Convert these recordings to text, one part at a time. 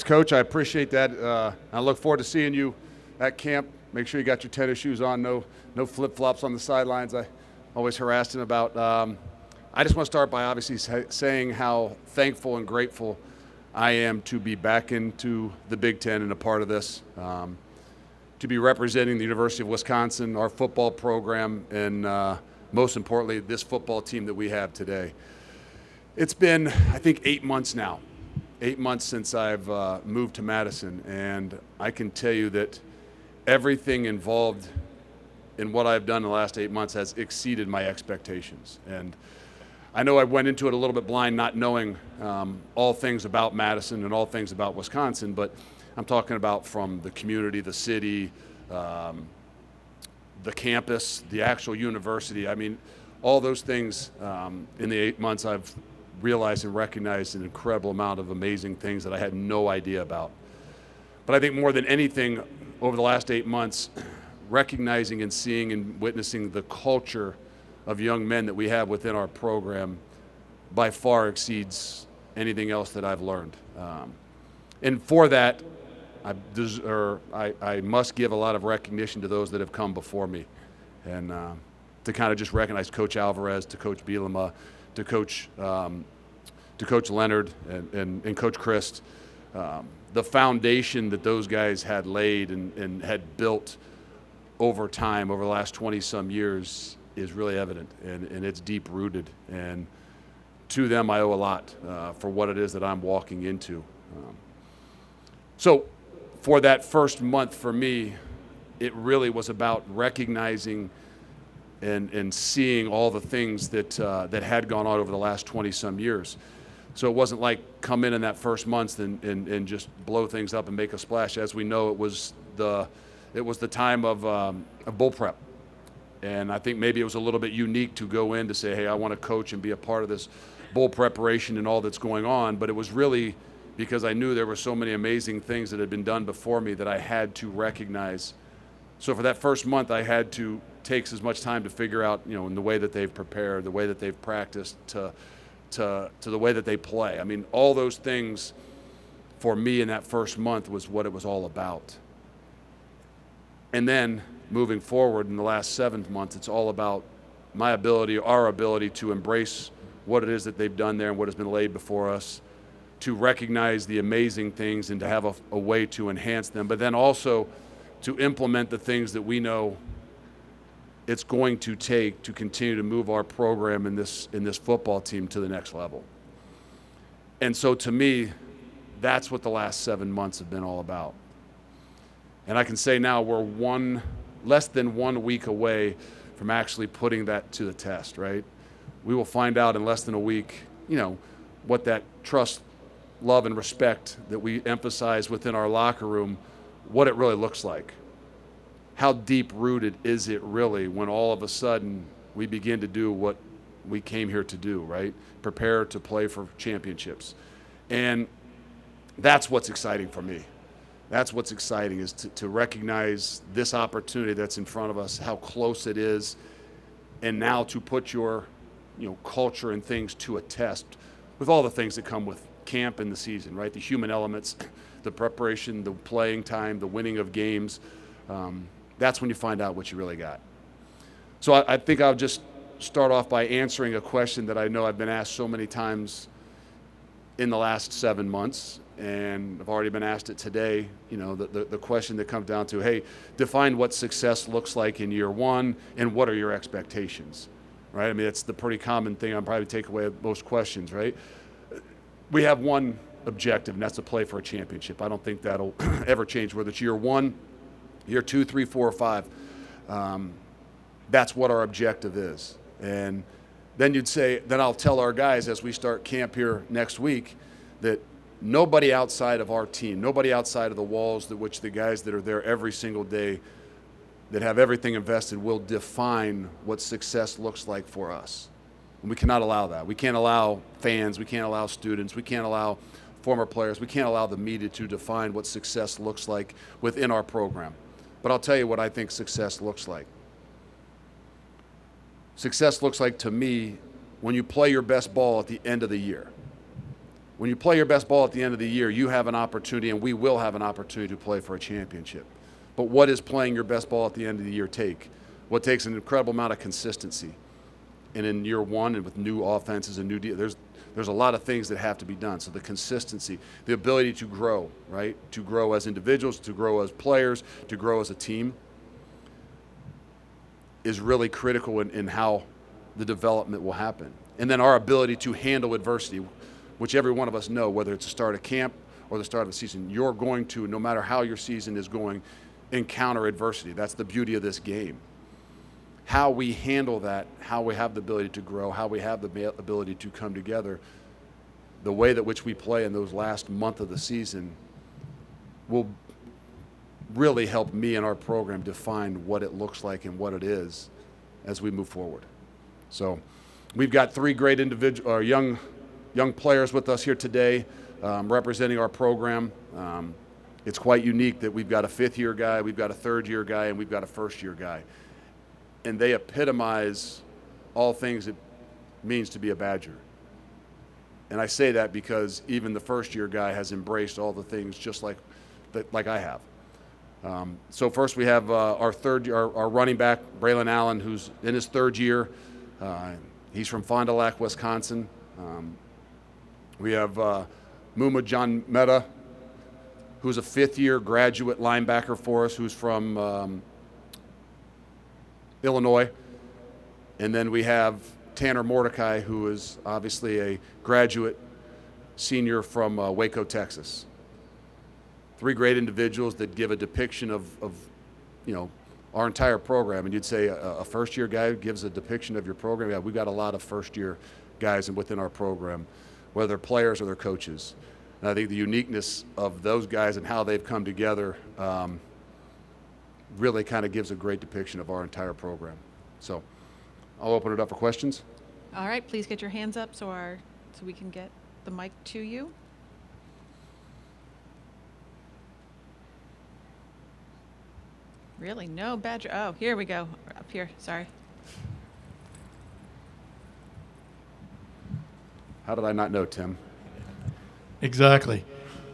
Coach, I appreciate that. I look forward to seeing you at camp. Make sure you got your tennis shoes on. No flip-flops on the sidelines. I always harassed him about. I just want to start by obviously saying how thankful and grateful I am to be back into the Big Ten and a part of this. To be representing the University of Wisconsin, our football program, and most importantly, this football team that we have today. It's been, I think, 8 months now. 8 months since I've moved to Madison, and I can tell you that everything involved in what I've done in the last 8 months has exceeded my expectations. And I know I went into it a little bit blind, not knowing all things about Madison and all things about Wisconsin, but I'm talking about from the community, the city, the campus, the actual university. I mean, all those things in the 8 months I've realized and recognized an incredible amount of amazing things that I had no idea about. But I think more than anything over the last 8 months, recognizing and seeing and witnessing the culture of young men that we have within our program by far exceeds anything else that I've learned. And for that, I must give a lot of recognition to those that have come before me. And to kind of just recognize Coach Alvarez, to Coach Bielema, to Coach Leonard and Coach Christ, the foundation that those guys had laid and had built over time, over the last 20-some years, is really evident, and it's deep-rooted. And to them, I owe a lot for what it is that I'm walking into. So for that first month for me, it really was about recognizing and seeing all the things that had gone on over the last 20-some years. So it wasn't like come in that first month and just blow things up and make a splash. As we know, it was the time of bull prep. And I think maybe it was a little bit unique to go in to say, hey, I want to coach and be a part of this bowl preparation and all that's going on. But it was really because I knew there were so many amazing things that had been done before me that I had to recognize. So for that first month, I had to take as much time to figure out, in the way that they've prepared, the way that they've practiced, to the way that they play. I mean, all those things for me in that first month was what it was all about. And then moving forward in the last 7 months, it's all about our ability to embrace what it is that they've done there and what has been laid before us, to recognize the amazing things and to have a way to enhance them, but then also to implement the things that we know it's going to take to continue to move our program in this football team to the next level. And so to me, that's what the last 7 months have been all about. And I can say now we're less than 1 week away from actually putting that to the test, right? We will find out in less than a week, what that trust, love, and respect that we emphasize within our locker room, what it really looks like. How deep-rooted is it really when all of a sudden we begin to do what we came here to do, right? Prepare to play for championships. And that's what's exciting for me. That's what's exciting, is to recognize this opportunity that's in front of us, how close it is, and now to put your culture and things to a test with all the things that come with camp and the season, right? The human elements, the preparation, the playing time, the winning of games. That's when you find out what you really got. So I think I'll just start off by answering a question that I know I've been asked so many times in the last 7 months, and I've already been asked it today. The question that comes down to, hey, define what success looks like in year one, and what are your expectations, right? I mean, it's the pretty common thing I'll probably take away with most questions, right? We have one objective, and that's to play for a championship. I don't think that'll ever change, whether it's year 1, year 2, 3, 4, or 5. That's what our objective is. And then then I'll tell our guys as we start camp here next week that nobody outside of our team, nobody outside of the walls which the guys that are there every single day that have everything invested will define what success looks like for us. And we cannot allow that. We can't allow fans, we can't allow students, we can't allow former players, we can't allow the media to define what success looks like within our program. But I'll tell you what I think success looks like. Success looks like, to me, when you play your best ball at the end of the year. When you play your best ball at the end of the year, you have an opportunity, and we will have an opportunity to play for a championship. But what does playing your best ball at the end of the year take? What takes an incredible amount of consistency. And in year one, and with new offenses and there's a lot of things that have to be done. So the consistency, the ability to grow, right? To grow as individuals, to grow as players, to grow as a team is really critical in how the development will happen. And then our ability to handle adversity, which every one of us know, whether it's the start of camp or the start of the season, you're going to, no matter how your season is going, encounter adversity. That's the beauty of this game. How we handle that, how we have the ability to grow, how we have the ability to come together, the way that which we play in those last month of the season will really help me and our program define what it looks like and what it is as we move forward. So we've got 3 great young players with us here today representing our program. It's quite unique that we've got a 5th-year guy, we've got a 3rd-year guy, and we've got a 1st-year guy. And they epitomize all things it means to be a Badger. And I say that because even the 1st-year guy has embraced all the things just like I have. So first we have our running back, Braylon Allen, who's in his 3rd year. He's from Fond du Lac, Wisconsin. We have Muma John Mehta, who's a 5th-year graduate linebacker for us, who's from Illinois. And then we have Tanner Mordecai, who is obviously a graduate senior from Waco, Texas. 3 great individuals that give a depiction of our entire program. And you'd say a 1st-year guy gives a depiction of your program. Yeah, we've got a lot of 1st-year guys within our program, whether they're players or they're coaches. And I think the uniqueness of those guys and how they've come together really kind of gives a great depiction of our entire program. So I'll open it up for questions. All right, please get your hands up so we can get the mic to you. Really? No Badger? Oh, here we go. Up here, sorry. How did I not know, Tim? Exactly.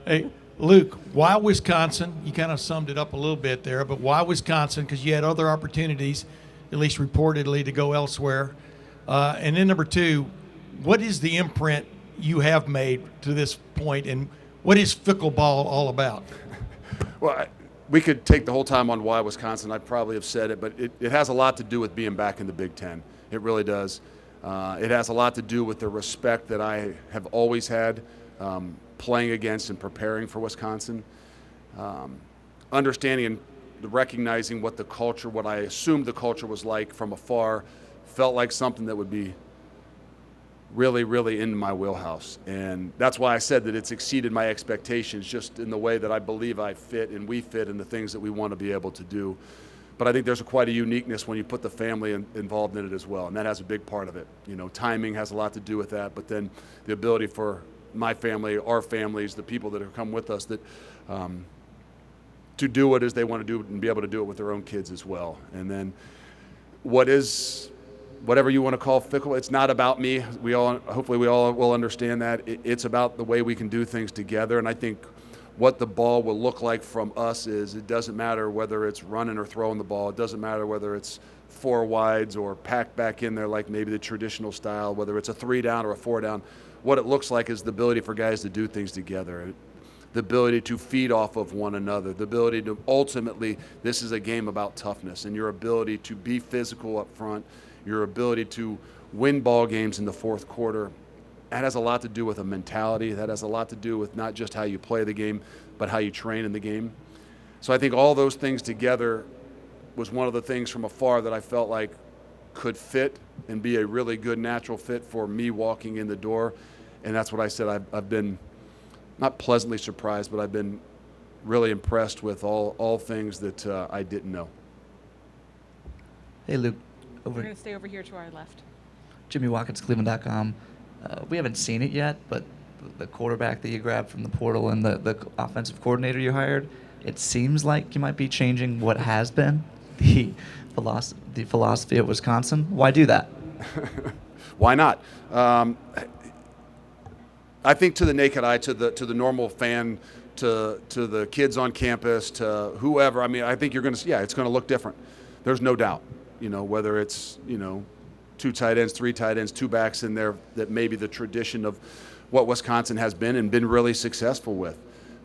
Hey, Luke, why Wisconsin? You kind of summed it up a little bit there, but why Wisconsin? Because you had other opportunities, at least reportedly, to go elsewhere. And then number 2, what is the imprint you have made to this point, and what is Fickell ball all about? Well, we could take the whole time on why Wisconsin. I probably have said it, but it has a lot to do with being back in the Big Ten. It really does. It has a lot to do with the respect that I have always had playing against and preparing for Wisconsin. Understanding and recognizing what the culture, what I assumed the culture was like from afar, felt like something that would be really, really in my wheelhouse. And that's why I said that it's exceeded my expectations, just in the way that I believe I fit and we fit in the things that we want to be able to do. But I think there's quite a uniqueness when you put the family involved in it as well, and that has a big part of it. Timing has a lot to do with that, but then the ability for my family, our families, the people that have come with us, that to do it as they want to do it and be able to do it with their own kids as well. And then whatever you want to call Fickell, it's not about me. Hopefully we all will understand that. It's about the way we can do things together. And I think what the ball will look like from us is, it doesn't matter whether it's running or throwing the ball. It doesn't matter whether it's 4 wides or packed back in there like maybe the traditional style, whether it's a 3 down or a 4 down. What it looks like is the ability for guys to do things together, the ability to feed off of one another, the ability to ultimately, this is a game about toughness and your ability to be physical up front, your ability to win ball games in the 4th quarter. That has a lot to do with a mentality. That has a lot to do with not just how you play the game, but how you train in the game. So I think all those things together was one of the things from afar that I felt like could fit and be a really good natural fit for me walking in the door. And that's what I said. I've been not pleasantly surprised, but I've been really impressed with all things that I didn't know. Hey, Luke. We're going to stay over here to our left. Jimmy Watkins, Cleveland.com. We haven't seen it yet, but the quarterback that you grabbed from the portal and the offensive coordinator you hired, it seems like you might be changing what has been the philosophy of Wisconsin. Why do that? Why not? I think to the naked eye, to the normal fan, to the kids on campus, to whoever, I mean, I think you're going to, yeah, it's going to look different. There's no doubt, whether it's, 2 tight ends, 3 tight ends, 2 backs in there, that may be the tradition of what Wisconsin has been and been really successful with,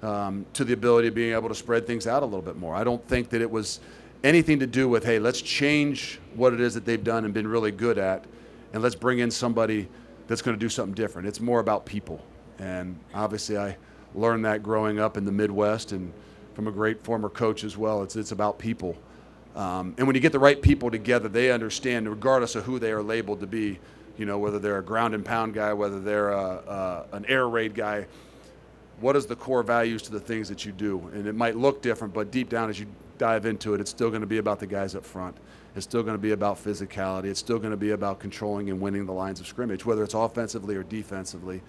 to the ability of being able to spread things out a little bit more. I don't think that it was anything to do with, hey, let's change what it is that they've done and been really good at, and let's bring in somebody that's going to do something different. It's more about people. And obviously I learned that growing up in the Midwest and from a great former coach as well. It's about people. And when you get the right people together, they understand, regardless of who they are labeled to be, whether they're a ground and pound guy, whether they're an air raid guy, what is the core values to the things that you do? And it might look different, but deep down as you dive into it, it's still going to be about the guys up front. It's still going to be about physicality. It's still going to be about controlling and winning the lines of scrimmage, whether it's offensively or defensively.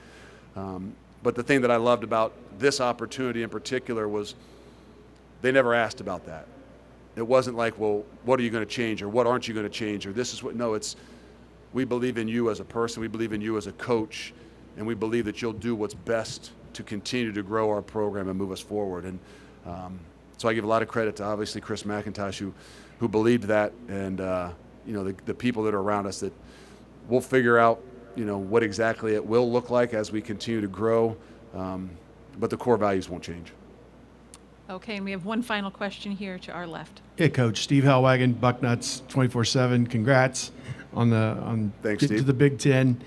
But the thing that I loved about this opportunity in particular was they never asked about that. It wasn't like, well, what are you going to change, or what aren't you going to change, or this is what. No, it's, we believe in you as a person, we believe in you as a coach, and we believe that you'll do what's best to continue to grow our program and move us forward. And so I give a lot of credit to obviously Chris McIntosh, who believed that, and the people that are around us, that we'll figure out what exactly it will look like as we continue to grow, but the core values won't change. Okay, and we have one final question here to our left. Hey, Coach. Steve Hellwagon, Bucknuts 24/7. Congrats on Thanks, getting to Steve. the Big Ten.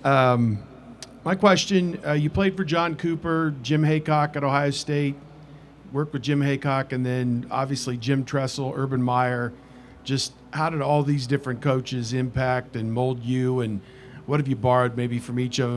My question: you played for John Cooper, Jim Haycock at Ohio State. Worked with Jim Haycock, and then obviously Jim Tressel, Urban Meyer. Just how did all these different coaches impact and mold you, and what have you borrowed maybe from each of them?